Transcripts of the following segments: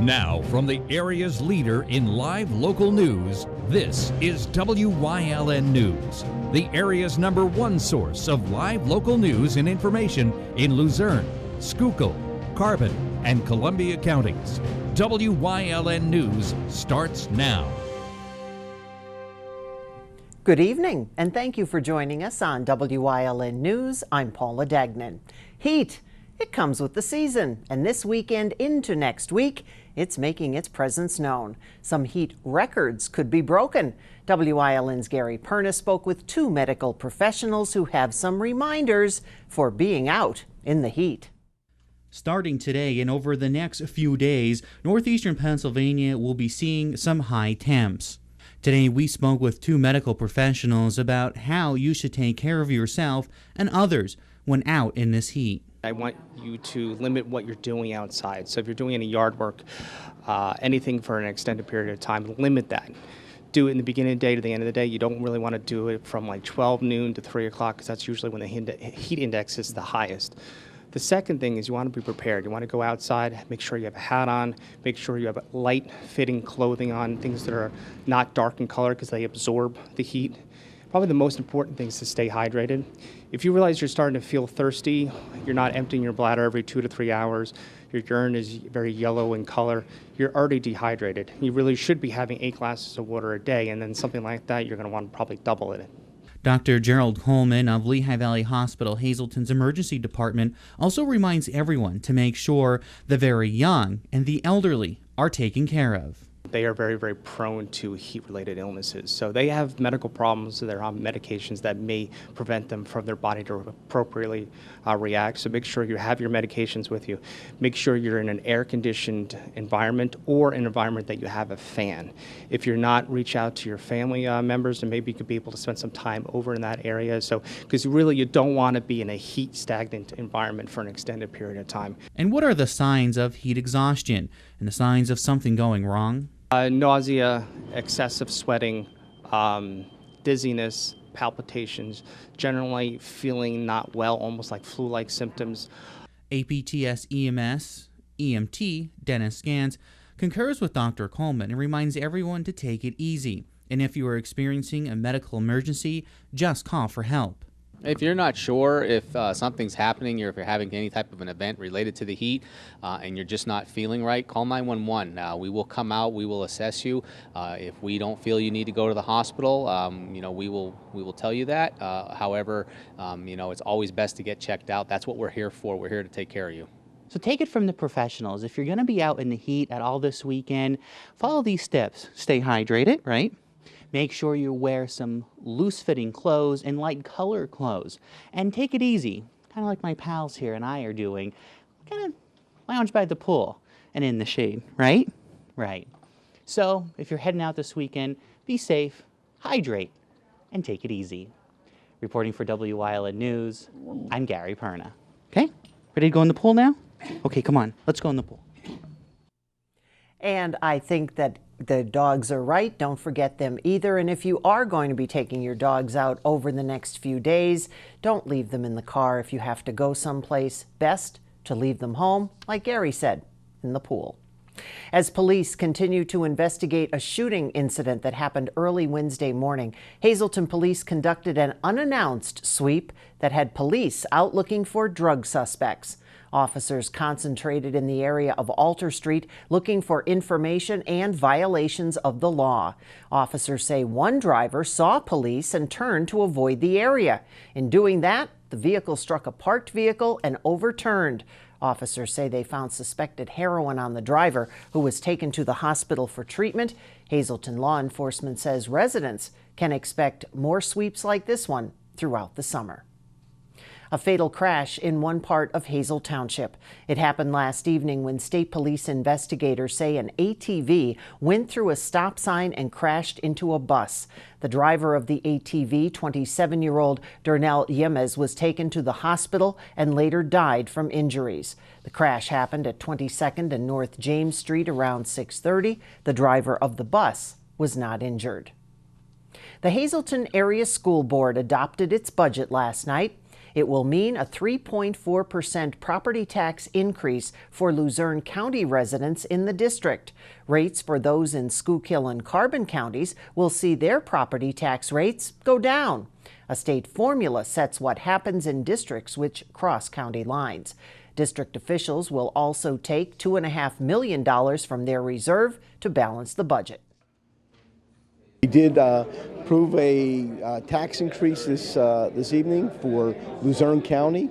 Now, from the area's leader in live local news, this is WYLN News, the area's #1 source of live local news and information in Luzerne, Schuylkill, Carbon, and Columbia counties. WYLN News starts now. Good evening, and thank you for joining us on WYLN News. I'm Paula Dagnan. Heat, it comes with the season, and this weekend into next week, it's making its presence known. Some heat records could be broken. WYLN's Gary Perna spoke with 2 medical professionals who have some reminders for being out in the heat. Starting today and over the next few days, northeastern Pennsylvania will be seeing some high temps. Today we spoke with 2 medical professionals about how you should take care of yourself and others when out in this heat. I want you to limit what you're doing outside. So if you're doing any yard work, anything for an extended period of time, limit that. Do it in the beginning of the day to the end of the day. You don't really want to do it from like 12 noon to 3 o'clock because that's usually when the heat index is the highest. The second thing is you want to be prepared. You want to go outside, make sure you have a hat on, make sure you have light fitting clothing on, things that are not dark in color because they absorb the heat. Probably the most important thing is to stay hydrated. If you realize you're starting to feel thirsty, you're not emptying your bladder every 2 to 3 hours, your urine is very yellow in color, you're already dehydrated. You really should be having 8 glasses of water a day, and then something like that, you're going to want to probably double it. Dr. Gerald Coleman of Lehigh Valley Hospital Hazelton's emergency department also reminds everyone to make sure the very young and the elderly are taken care of. They are very, very prone to heat-related illnesses. So they have medical problems, so they're on medications that may prevent them from their body to appropriately react. So make sure you have your medications with you. Make sure you're in an air-conditioned environment or an environment that you have a fan. If you're not, reach out to your family members and maybe you could be able to spend some time over in that area. So, because really you don't want to be in a heat stagnant environment for an extended period of time. And what are the signs of heat exhaustion and the signs of something going wrong? Nausea, excessive sweating, dizziness, palpitations, generally feeling not well, almost like flu-like symptoms. APTS EMS, EMT, Dennis Scans, concurs with Dr. Coleman and reminds everyone to take it easy. And if you are experiencing a medical emergency, just call for help. If you're not sure if something's happening or if you're having any type of an event related to the heat and you're just not feeling right, call 911. We will come out, we will assess you. If we don't feel you need to go to the hospital, we will tell you that. However, it's always best to get checked out. That's what we're here for. We're here to take care of you. So take it from the professionals. If you're going to be out in the heat at all this weekend, follow these steps. Stay hydrated, right? Make sure you wear some loose-fitting clothes and light color clothes. And take it easy, kind of like my pals here and I are doing. Kind of lounge by the pool and in the shade, right? Right. So if you're heading out this weekend, be safe, hydrate, and take it easy. Reporting for WYLN News, I'm Gary Perna. Okay, ready to go in the pool now? Okay, come on, let's go in the pool. And I think that the dogs are right. Don't forget them either. And if you are going to be taking your dogs out over the next few days, don't leave them in the car. If you have to go someplace, best to leave them home, like Gary said, in the pool. As police continue to investigate a shooting incident that happened early Wednesday morning, Hazelton police conducted an unannounced sweep that had police out looking for drug suspects. Officers concentrated in the area of Alter Street looking for information and violations of the law. Officers say one driver saw police and turned to avoid the area. In doing that, the vehicle struck a parked vehicle and overturned. Officers say they found suspected heroin on the driver, who was taken to the hospital for treatment. Hazelton law enforcement says residents can expect more sweeps like this one throughout the summer. A fatal crash in one part of Hazel Township. It happened last evening when state police investigators say an ATV went through a stop sign and crashed into a bus. The driver of the ATV, 27-year-old Darnell Yemez, was taken to the hospital and later died from injuries. The crash happened at 22nd and North James Street around 6:30. The driver of the bus was not injured. The Hazelton Area School Board adopted its budget last night. It will mean a 3.4% property tax increase for Luzerne County residents in the district. Rates for those in Schuylkill and Carbon counties will see their property tax rates go down. A state formula sets what happens in districts which cross county lines. District officials will also take $2.5 million from their reserve to balance the budget. We did approve a tax increase this evening for Luzerne County.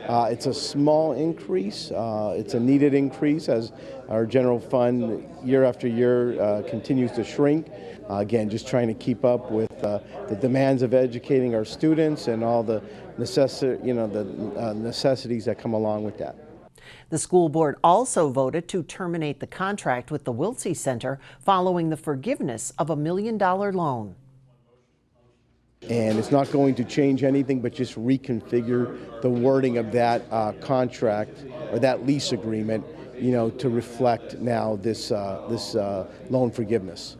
It's a small increase. It's a needed increase as our general fund year after year continues to shrink. Again, just trying to keep up with the demands of educating our students and all the necessities that come along with that. The school board also voted to terminate the contract with the Wilsey Center following the forgiveness of a $1 million loan. And it's not going to change anything but just reconfigure the wording of that contract or that lease agreement, to reflect now this loan forgiveness.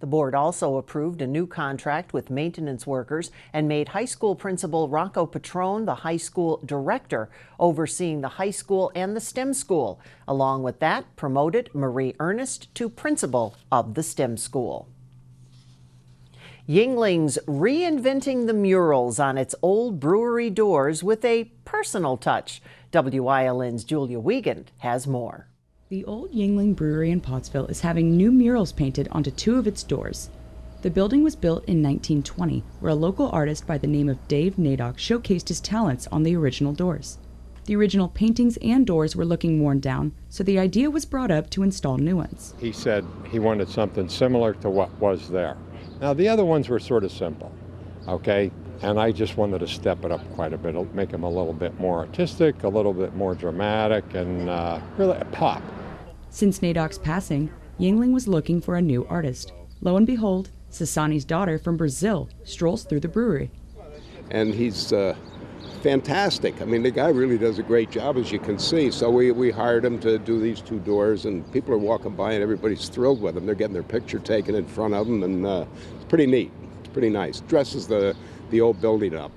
The board also approved a new contract with maintenance workers and made high school principal Rocco Petrone the high school director, overseeing the high school and the STEM school. Along with that, promoted Marie Ernest to principal of the STEM school. Yuengling's reinventing the murals on its old brewery doors with a personal touch. WYLN's Julia Wiegand has more. The old Yuengling Brewery in Pottsville is having new murals painted onto 2 of its doors. The building was built in 1920, where a local artist by the name of Dave Nadok showcased his talents on the original doors. The original paintings and doors were looking worn down, so the idea was brought up to install new ones. He said he wanted something similar to what was there. Now, the other ones were sort of simple, okay? And I just wanted to step it up quite a bit, make them a little bit more artistic, a little bit more dramatic, and really a pop. Since Nadok's passing, Yuengling was looking for a new artist. Lo and behold, Sasani's daughter from Brazil strolls through the brewery. And he's fantastic. I mean, the guy really does a great job, as you can see. So we hired him to do these 2 doors, and people are walking by and everybody's thrilled with him. They're getting their picture taken in front of them, and it's pretty neat. It's pretty nice. Dresses the old building up.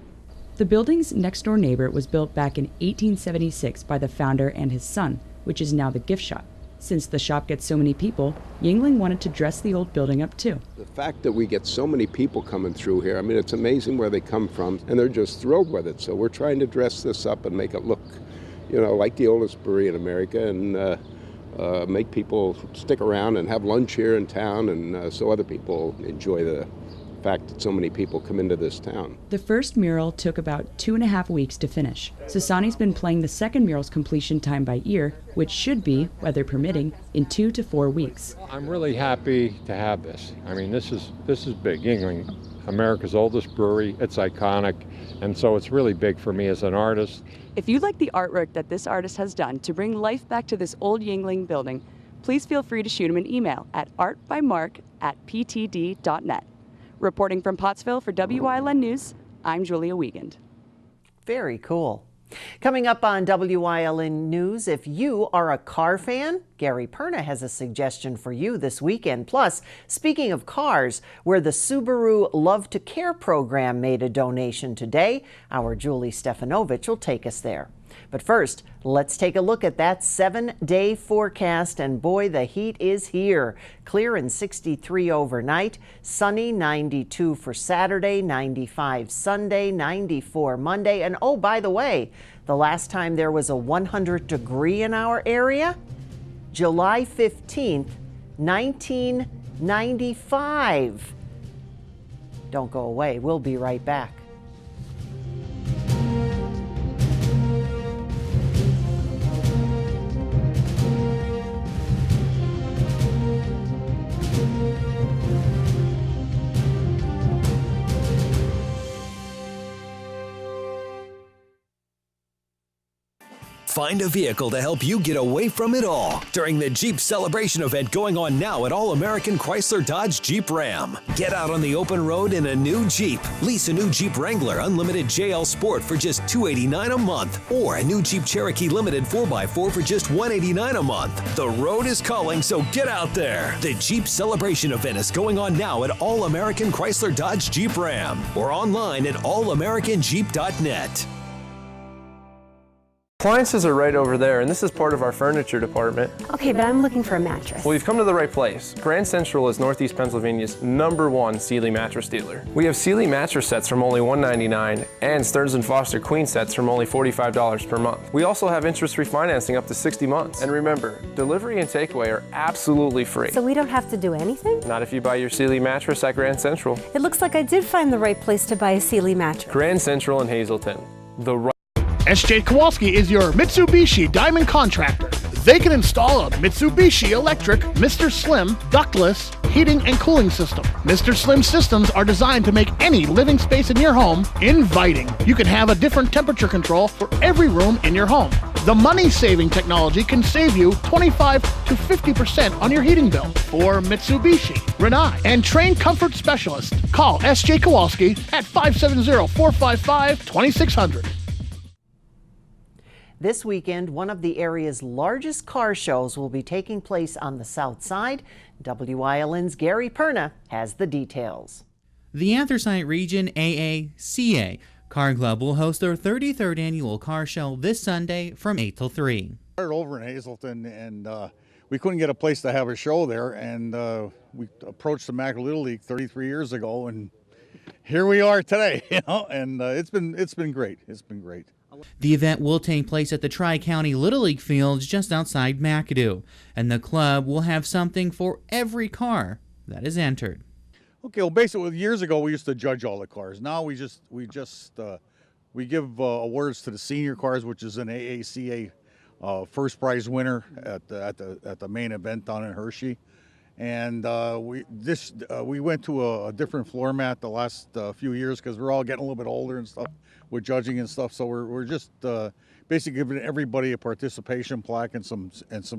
The building's next-door neighbor was built back in 1876 by the founder and his son, which is now the gift shop. Since the shop gets so many people, Yuengling wanted to dress the old building up too. The fact that we get so many people coming through here, I mean, it's amazing where they come from, and they're just thrilled with it. So we're trying to dress this up and make it look, like the oldest brewery in America, and make people stick around and have lunch here in town, and so other people enjoy the fact that so many people come into this town. The first mural took about 2.5 weeks to finish. Sasani's been playing the second mural's completion time by ear, which should be, weather permitting, in 2 to 4 weeks. I'm really happy to have this. I mean, this is big. Yuengling, America's oldest brewery. It's iconic, and so it's really big for me as an artist. If you like the artwork that this artist has done to bring life back to this old Yuengling building, please feel free to shoot him an email at artbymark@ptd.net. Reporting from Pottsville for WYLN News, I'm Julia Wiegand. Very cool. Coming up on WYLN News, if you are a car fan, Gary Perna has a suggestion for you this weekend. Plus, speaking of cars, where the Subaru Love to Care program made a donation today, our Julie Stefanovic will take us there. But first, let's take a look at that 7-day forecast, and boy, the heat is here. Clear and 63 overnight, sunny 92 for Saturday, 95 Sunday, 94 Monday, and oh, by the way, the last time there was a 100 degree in our area, July 15th, 1995. Don't go away, we'll be right back. Find a vehicle to help you get away from it all during the Jeep Celebration event going on now at All-American Chrysler Dodge Jeep Ram. Get out on the open road in a new Jeep. Lease a new Jeep Wrangler Unlimited JL Sport for just $289 a month, or a new Jeep Cherokee Limited 4x4 for just $189 a month. The road is calling, so get out there. The Jeep Celebration event is going on now at All-American Chrysler Dodge Jeep Ram, or online at allamericanjeep.net. Appliances are right over there, and this is part of our furniture department. Okay, but I'm looking for a mattress. Well, you've come to the right place. Grand Central is Northeast Pennsylvania's #1 Sealy mattress dealer. We have Sealy mattress sets from only $199 and Stearns & Foster queen sets from only $45 per month. We also have interest-free financing up to 60 months. And remember, delivery and takeaway are absolutely free. So we don't have to do anything? Not if you buy your Sealy mattress at Grand Central. It looks like I did find the right place to buy a Sealy mattress. Grand Central in Hazleton. The right SJ Kowalski is your Mitsubishi Diamond contractor. They can install a Mitsubishi electric Mr. Slim ductless heating and cooling system. Mr. Slim systems are designed to make any living space in your home inviting. You can have a different temperature control for every room in your home. The money-saving technology can save you 25 to 50% on your heating bill. For Mitsubishi, Rinnai, and trained comfort specialists, call SJ Kowalski at 570-455-2600. This weekend, one of the area's largest car shows will be taking place on the south side. WYLN's Gary Perna has the details. The Anthracite Region AACA Car Club will host their 33rd annual car show this Sunday from 8 till 3. Started over in Hazleton, and we couldn't get a place to have a show there, and we approached the Mac Little League 33 years ago, and here we are today, and it's been great. It's been great. The event will take place at the Tri-County Little League fields just outside McAdoo, and the club will have something for every car that is entered. Okay, well, basically, years ago we used to judge all the cars. Now we give awards to the senior cars, which is an AACA first prize winner at the main event down in Hershey. And we went to a different floor mat the last few years because we're all getting a little bit older and stuff with judging and stuff. So we're just basically giving everybody a participation plaque and some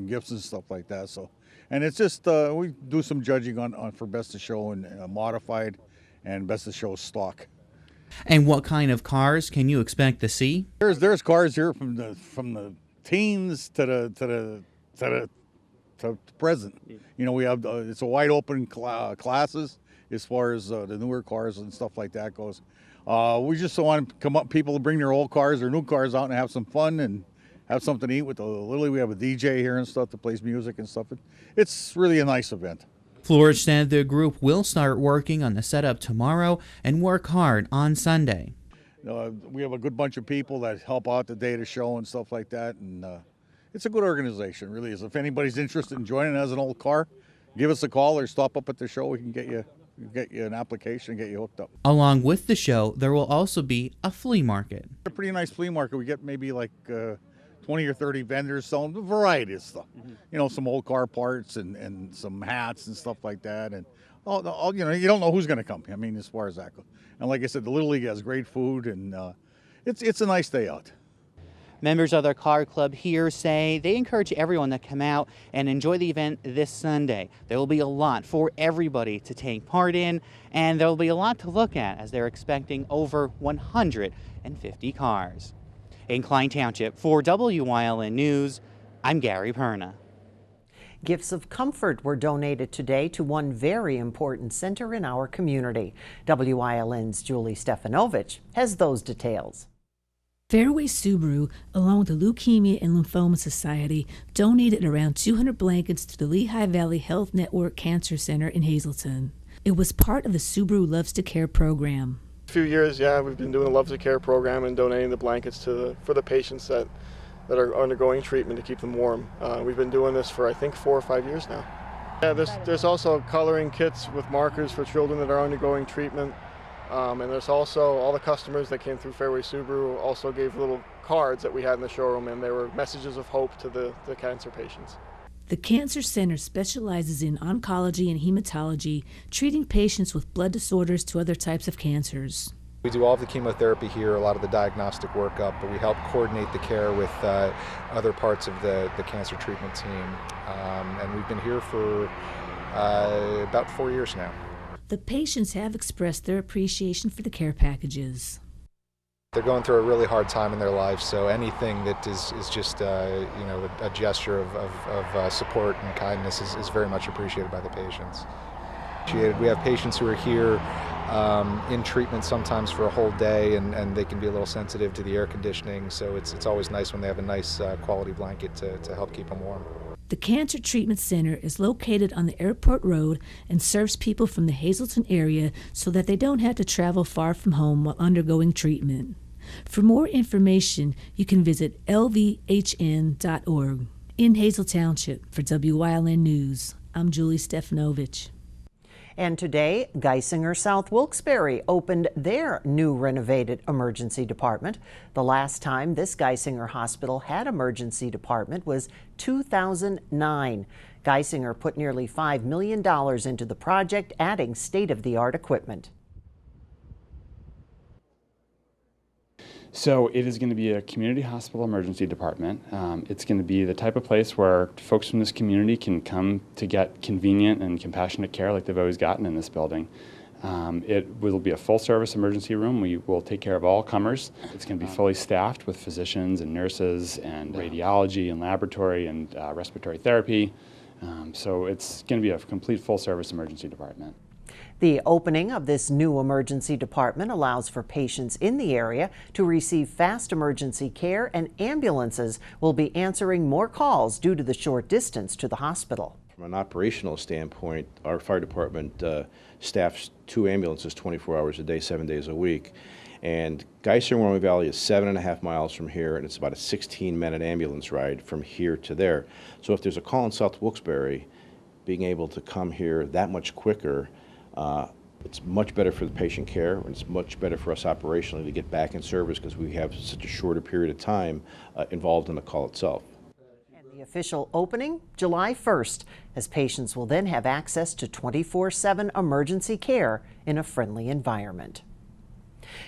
gifts and stuff like that. So, and it's just we do some judging on for best of show and modified and best of show stock. And what kind of cars can you expect to see? There's cars here from the teens to present. You know, we have it's a wide open classes as far as the newer cars and stuff like that goes. We just want people to bring their old cars or new cars out and have some fun and have something to eat with Lily. We have a DJ here and stuff that plays music and stuff. It's really a nice event. Flores said the group will start working on the setup tomorrow and work hard on Sunday. We have a good bunch of people that help out the day of the show and stuff like that, and it's a good organization, really is. If anybody's interested in joining as an old car, give us a call or stop up at the show. We can get you an application and get you hooked up. Along with the show, there will also be a flea market. A pretty nice flea market. We get maybe like 20 or 30 vendors selling a variety of stuff. Mm-hmm. You know, some old car parts and some hats and stuff like that. And all you know, you don't know who's going to come. I mean, as far as that goes. And like I said, the Little League has great food, and it's a nice day out. Members of their car club here say they encourage everyone to come out and enjoy the event this Sunday. There will be a lot for everybody to take part in, and there will be a lot to look at as they're expecting over 150 cars. In Klein Township, for WYLN News, I'm Gary Perna. Gifts of comfort were donated today to one very important center in our community. WYLN's Julie Stefanovich has those details. Fairway Subaru, along with the Leukemia and Lymphoma Society, donated around 200 blankets to the Lehigh Valley Health Network Cancer Center in Hazleton. It was part of the Subaru Loves to Care program. A few years, yeah, we've been doing the Loves to Care program and donating the blankets for the patients that are undergoing treatment to keep them warm. We've been doing this for, I think, 4 or 5 years now. Yeah, there's also coloring kits with markers for children that are undergoing treatment. And there's also all the customers that came through Fairway Subaru also gave little cards that we had in the showroom, and they were messages of hope to the cancer patients. The Cancer Center specializes in oncology and hematology, treating patients with blood disorders to other types of cancers. We do all of the chemotherapy here, a lot of the diagnostic workup, but we help coordinate the care with other parts of the cancer treatment team. And we've been here for about 4 years now. The patients have expressed their appreciation for the care packages. They're going through a really hard time in their lives, so anything that is just a gesture of support and kindness is very much appreciated by the patients. We have patients who are here in treatment sometimes for a whole day, and they can be a little sensitive to the air conditioning, so it's always nice when they have a nice quality blanket to help keep them warm. The Cancer Treatment Center is located on the Airport Road and serves people from the Hazleton area so that they don't have to travel far from home while undergoing treatment. For more information, you can visit lvhn.org. In Hazel Township, for WYLN News, I'm Julie Stefanovich. And today, Geisinger South Wilkes-Barre opened their new renovated emergency department. The last time this Geisinger hospital had emergency department was 2009. Geisinger put nearly $5 million into the project, adding state-of-the-art equipment. So it is going to be a community hospital emergency department. It's going to be the type of place where folks from this community can come to get convenient and compassionate care like they've always gotten in this building. It will be a full-service emergency room. We will take care of all comers. It's going to be fully staffed with physicians and nurses and radiology and laboratory and respiratory therapy. So it's going to be a complete full-service emergency department. The opening of this new emergency department allows for patients in the area to receive fast emergency care, and ambulances will be answering more calls due to the short distance to the hospital. From an operational standpoint, our fire department staffs 2 ambulances 24 hours a day, 7 days a week. And Geisinger Warming Valley is 7.5 miles from here, and it's about a 16-minute ambulance ride from here to there. So if there's a call in South Wilkes-Barre, being able to come here that much quicker, it's much better for the patient care, and it's much better for us operationally to get back in service because we have such a shorter period of time involved in the call itself. And the official opening, July 1st, as patients will then have access to 24/7 emergency care in a friendly environment.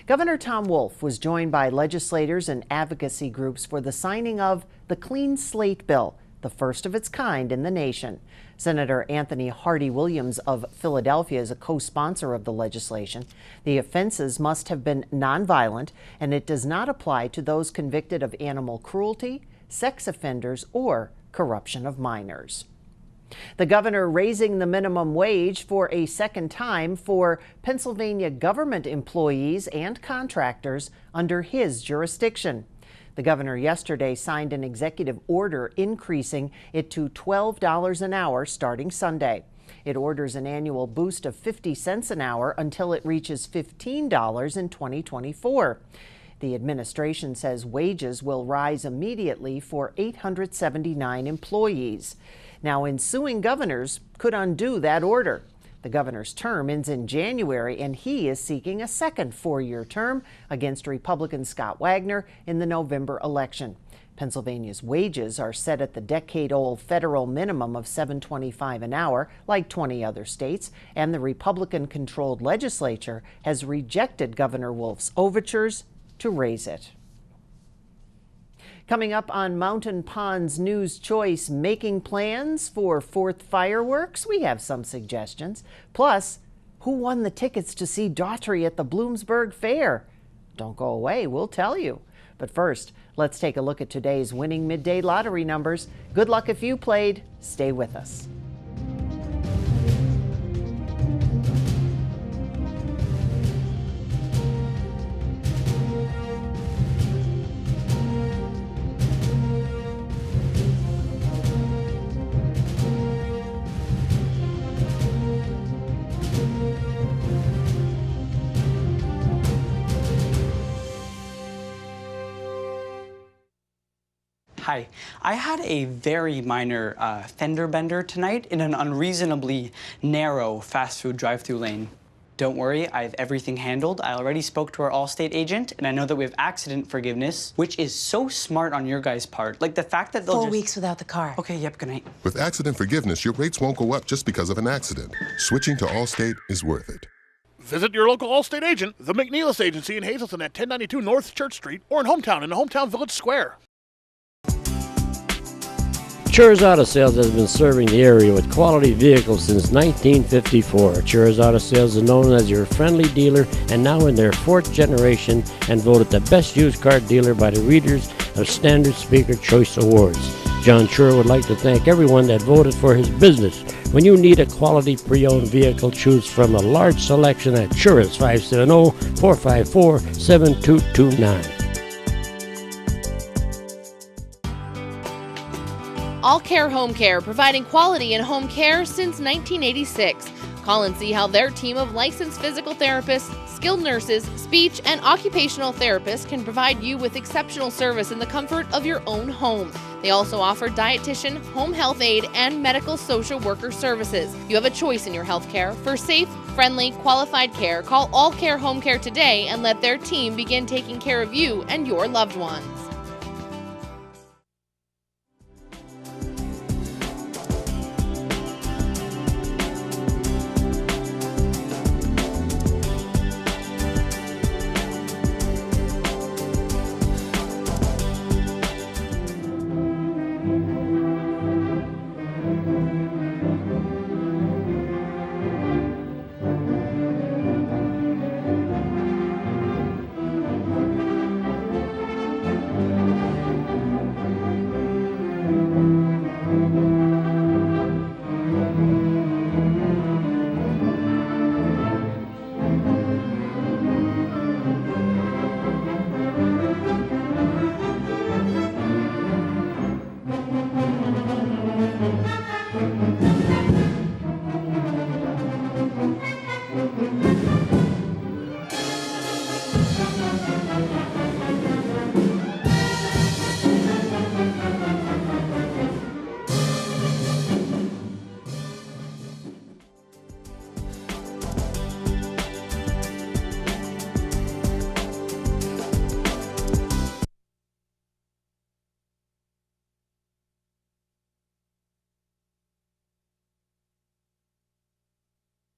Governor Tom Wolf was joined by legislators and advocacy groups for the signing of the Clean Slate Bill, the first of its kind in the nation. Senator Anthony Hardy Williams of Philadelphia is a co-sponsor of the legislation. The offenses must have been nonviolent, and it does not apply to those convicted of animal cruelty, sex offenders, or corruption of minors. The governor raising the minimum wage for a second time for Pennsylvania government employees and contractors under his jurisdiction. The governor yesterday signed an executive order increasing it to $12 an hour starting Sunday. It orders an annual boost of 50 cents an hour until it reaches $15 in 2024. The administration says wages will rise immediately for 879 employees. Now, ensuing governors could undo that order. The governor's term ends in January, and he is seeking a second 4-year term against Republican Scott Wagner in the November election. Pennsylvania's wages are set at the decade-old federal minimum of $7.25 an hour, like 20 other states, and the Republican-controlled legislature has rejected Governor Wolf's overtures to raise it. Coming up on Mountain Pond's News Choice, making plans for 4th fireworks, we have some suggestions. Plus, who won the tickets to see Daughtry at the Bloomsburg Fair? Don't go away, we'll tell you. But first, let's take a look at today's winning midday lottery numbers. Good luck if you played. Stay with us. Hi, I had a very minor fender bender tonight in an unreasonably narrow fast food drive-thru lane. Don't worry, I have everything handled. I already spoke to our Allstate agent, and I know that we have accident forgiveness, which is so smart on your guys' part. Like the fact that they'll 4 weeks without the car. Okay, yep, good night. With accident forgiveness, your rates won't go up just because of an accident. Switching to Allstate is worth it. Visit your local Allstate agent, the McNeilis Agency in Hazleton at 1092 North Church Street, or in Hometown in the Hometown Village Square. Chur's Auto Sales has been serving the area with quality vehicles since 1954. Chur's Auto Sales is known as your friendly dealer and now in their 4th generation and voted the best used car dealer by the readers of Standard Speaker Choice Awards. John sure would like to thank everyone that voted for his business. When you need a quality pre-owned vehicle, choose from a large selection at Chura's 570-454-7229. All Care Home Care, providing quality in home care since 1986. Call and see how their team of licensed physical therapists, skilled nurses, speech, and occupational therapists can provide you with exceptional service in the comfort of your own home. They also offer dietitian, home health aide, and medical social worker services. You have a choice in your health care. For safe, friendly, qualified care, call All Care Home Care today and let their team begin taking care of you and your loved ones.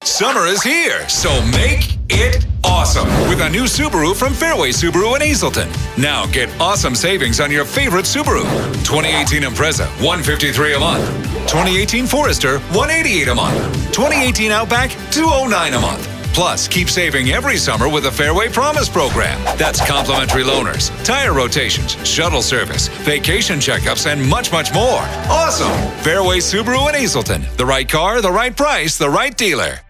Summer is here, so make it awesome with a new Subaru from Fairway Subaru in Hazleton. Now get awesome savings on your favorite Subaru. 2018 Impreza, $153 a month. 2018 Forester, $188 a month. 2018 Outback, $209 a month. Plus, keep saving every summer with the Fairway Promise program. That's complimentary loaners, tire rotations, shuttle service, vacation checkups, and much, much more. Awesome! Fairway Subaru in Hazleton. The right car, the right price, the right dealer.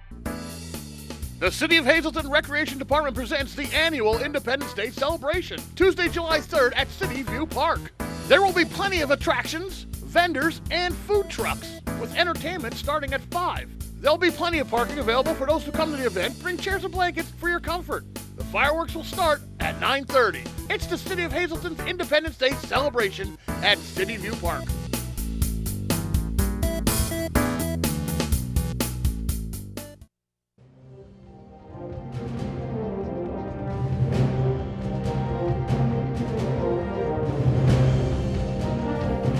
The City of Hazleton Recreation Department presents the annual Independence Day celebration, Tuesday, July 3rd at City View Park. There will be plenty of attractions, vendors, and food trucks, with entertainment starting at 5. There'll be plenty of parking available for those who come to the event. Bring chairs and blankets for your comfort. The fireworks will start at 9:30. It's the City of Hazleton's Independence Day celebration at City View Park.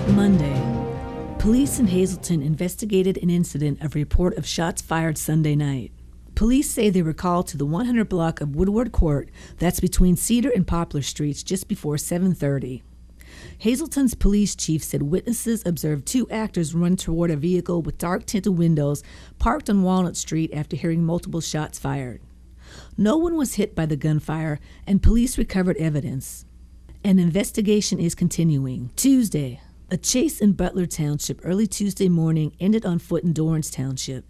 Monday. Police in Hazleton investigated an incident of report of shots fired Sunday night. Police say they were called to the 100 block of Woodward Court, that's between Cedar and Poplar Streets, just before 7:30. Hazleton's police chief said witnesses observed two actors run toward a vehicle with dark tinted windows parked on Walnut Street after hearing multiple shots fired. No one was hit by the gunfire, and police recovered evidence. An investigation is continuing. Tuesday. A chase in Butler Township early Tuesday morning ended on foot in Dorrance Township.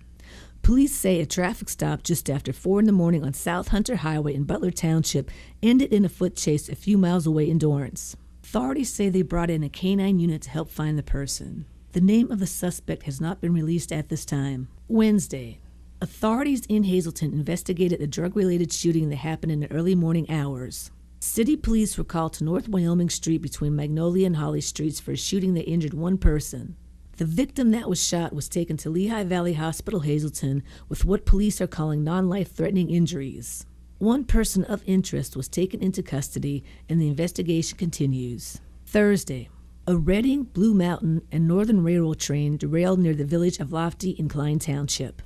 Police say a traffic stop just after 4 in the morning on South Hunter Highway in Butler Township ended in a foot chase a few miles away in Dorrance. Authorities say they brought in a canine unit to help find the person. The name of the suspect has not been released at this time. Wednesday. Authorities in Hazleton investigated a drug-related shooting that happened in the early morning hours. City police were called to North Wyoming Street between Magnolia and Holly Streets for a shooting that injured one person. The victim that was shot was taken to Lehigh Valley Hospital, Hazleton, with what police are calling non-life-threatening injuries. One person of interest was taken into custody, and the investigation continues. Thursday, a Reading, Blue Mountain, and Northern Railroad train derailed near the village of Lofty in Klein Township.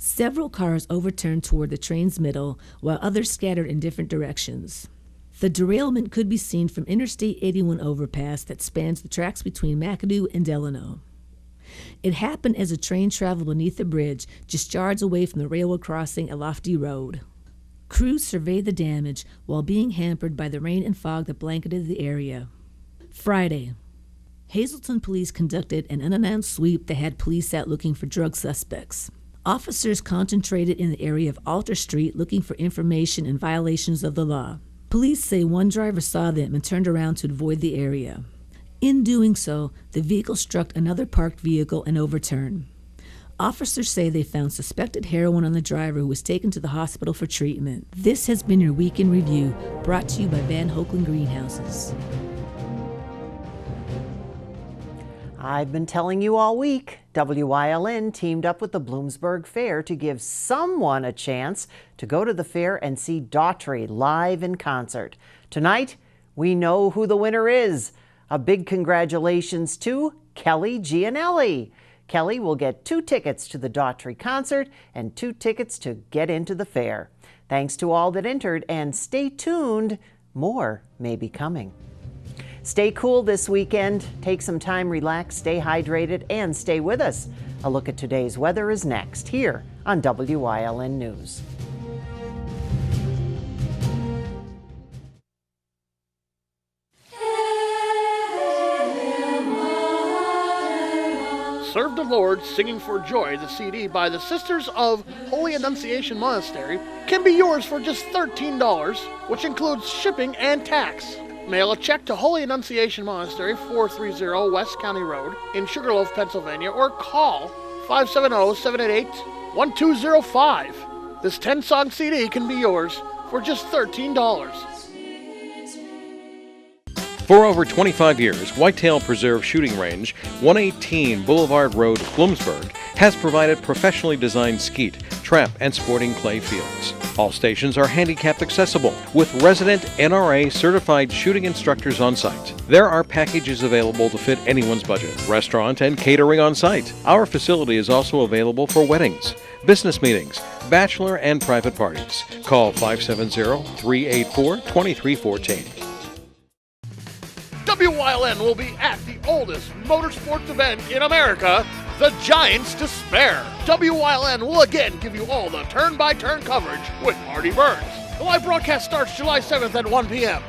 Several cars overturned toward the train's middle, while others scattered in different directions. The derailment could be seen from Interstate 81 overpass that spans the tracks between McAdoo and Delano. It happened as a train traveled beneath the bridge, just yards away from the railroad crossing at Lofty Road. Crews surveyed the damage while being hampered by the rain and fog that blanketed the area. Friday. Hazleton police conducted an unannounced sweep that had police out looking for drug suspects. Officers concentrated in the area of Alter Street looking for information and violations of the law. Police say one driver saw them and turned around to avoid the area. In doing so, the vehicle struck another parked vehicle and overturned. Officers say they found suspected heroin on the driver, who was taken to the hospital for treatment. This has been your Week in Review, brought to you by Van Hoekelen Greenhouses. I've been telling you all week, Wyln teamed up with the Bloomsburg Fair to give someone a chance to go to the fair and see Daughtry live in concert. Tonight, we know who the winner is. A big congratulations to Kelly Gianelli. Kelly will get 2 tickets to the Daughtry concert and 2 tickets to get into the fair. Thanks to all that entered, and stay tuned, more may be coming. Stay cool this weekend, take some time, relax, stay hydrated, and stay with us. A look at today's weather is next, here on WYLN News. Serve the Lord, Singing for Joy, the CD by the Sisters of Holy Annunciation Monastery, can be yours for just $13, which includes shipping and tax. Mail a check to Holy Annunciation Monastery, 430 West County Road in Sugarloaf, Pennsylvania, or call 570-788-1205. This 10-song CD can be yours for just $13. For over 25 years, Whitetail Preserve Shooting Range, 118 Boulevard Road, Bloomsburg, has provided professionally designed skeet, trap, and sporting clay fields. All stations are handicapped accessible with resident NRA certified shooting instructors on site. There are packages available to fit anyone's budget, restaurant and catering on site. Our facility is also available for weddings, business meetings, bachelor and private parties. Call 570-384-2314. WYLN will be at the oldest motorsports event in America, the Giants Despair. WYLN will again give you all the turn-by-turn coverage with Marty Burns. The live broadcast starts July 7th at 1 p.m.